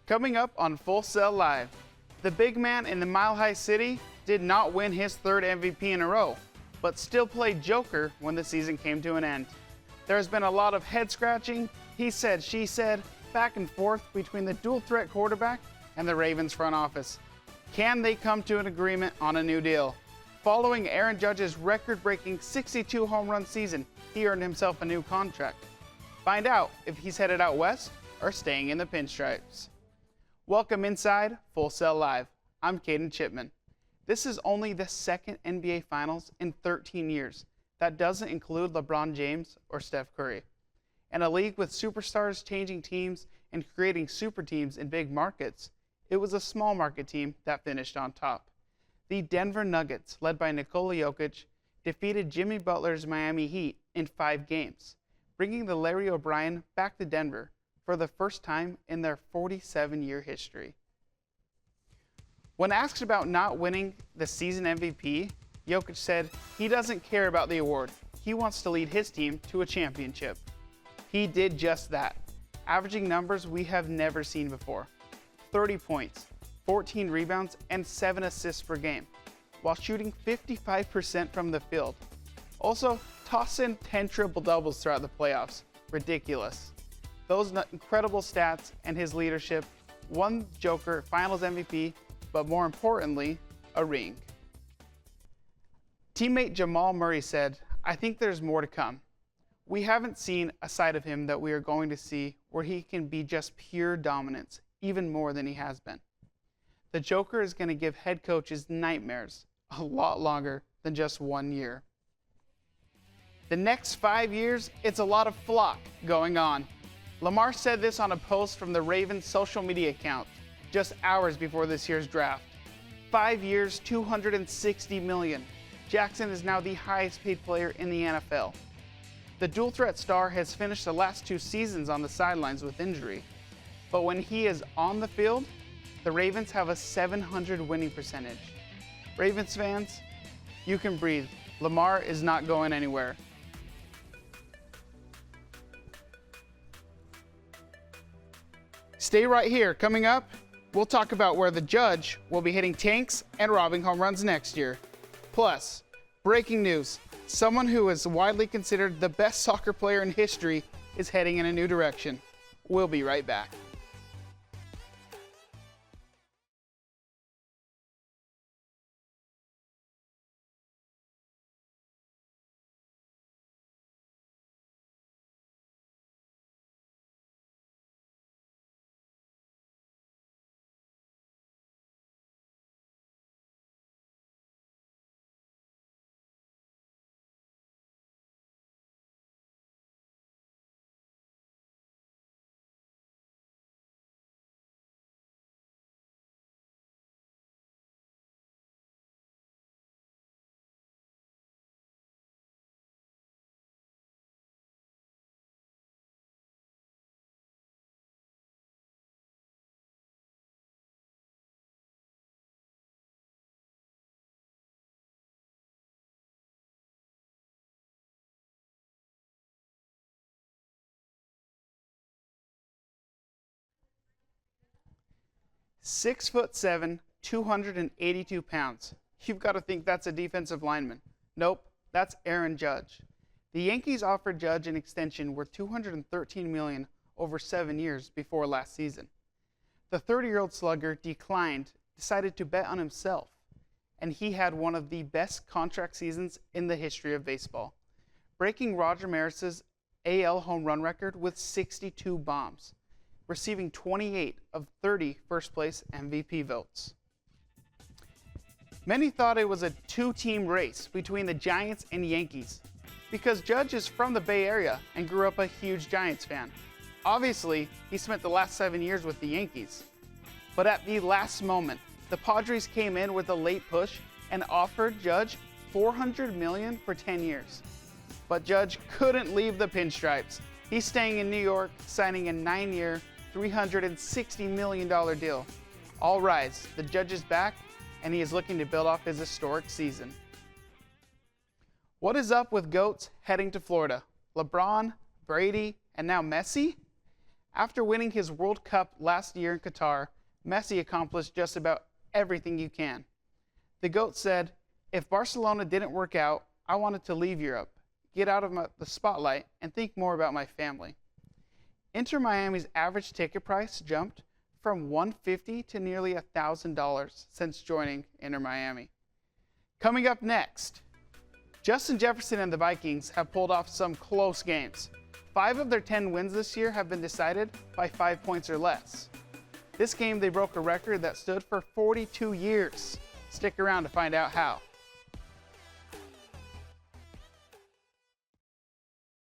Coming up on Full Sail Live, the big man in the Mile High City did not win his third MVP in a row, but still played Joker when the season came to an end. There has been a lot of head scratching, he said, she said, back and forth between the dual threat quarterback and the Ravens front office. Can they come to an agreement on a new deal? Following Aaron Judge's record-breaking 62 home run season, he earned himself a new contract. Find out if he's headed out west or staying in the pinstripes. Welcome inside Full Sail Live. I'm Caden Chipman. This is only the second NBA Finals in 13 years. That doesn't include LeBron James or Steph Curry. In a league with superstars changing teams and creating super teams in big markets, it was a small market team that finished on top. The Denver Nuggets, led by Nikola Jokic, defeated Jimmy Butler's Miami Heat in 5 games, bringing the Larry O'Brien back to Denver for the first time in their 47-year history. When asked about not winning the season MVP, Jokic said he doesn't care about the award. He wants to lead his team to a championship. He did just that, averaging numbers we have never seen before. 30 points, 14 rebounds, and 7 assists per game, while shooting 55% from the field. Also, toss in 10 triple-doubles throughout the playoffs. Ridiculous. Those incredible stats and his leadership won Joker Finals MVP, but more importantly, a ring. Teammate Jamal Murray said, "I think there's more to come. We haven't seen a side of him that we are going to see where he can be just pure dominance, even more than he has been. The Joker is going to give head coaches nightmares a lot longer than just 1 year." The next 5 years, it's a lot of flock going on. Lamar said this on a post from the Ravens social media account just hours before this year's draft. 5 years, $260 million. Jackson is now the highest paid player in the NFL. The dual threat star has finished the last 2 seasons on the sidelines with injury. But when he is on the field, the Ravens have a .700 winning percentage. Ravens fans, you can breathe. Lamar is not going anywhere. Stay right here. Coming up, we'll talk about where the Judge will be hitting tanks and robbing home runs next year. Plus, breaking news, someone who is widely considered the best soccer player in history is heading in a new direction. We'll be right back. "6'7", 282 pounds. You've got to think that's a defensive lineman. Nope, that's Aaron Judge. The Yankees offered Judge an extension worth $213 million over 7 years before last season. The 30-year-old slugger decided to bet on himself, and he had one of the best contract seasons in the history of baseball, breaking Roger Maris's AL home run record with 62 bombs, receiving 28 of 30 first-place MVP votes. Many thought it was a 2-team race between the Giants and Yankees because Judge is from the Bay Area and grew up a huge Giants fan. Obviously, he spent the last 7 years with the Yankees. But at the last moment, the Padres came in with a late push and offered Judge $400 million for 10 years. But Judge couldn't leave the pinstripes. He's staying in New York, signing a 9-year, $360 million deal. All rise, the Judge is back, and he is looking to build off his historic season. What is up with GOATs heading to Florida? LeBron, Brady, and now Messi? After winning his World Cup last year in Qatar, Messi accomplished just about everything you can. The GOAT said, "If Barcelona didn't work out, I wanted to leave Europe, get out of the spotlight, and think more about my family." Inter Miami's average ticket price jumped from $150 to nearly $1,000 since joining Inter Miami. Coming up next, Justin Jefferson and the Vikings have pulled off some close games. 5 of their 10 wins this year have been decided by 5 points or less. This game, they broke a record that stood for 42 years. Stick around to find out how.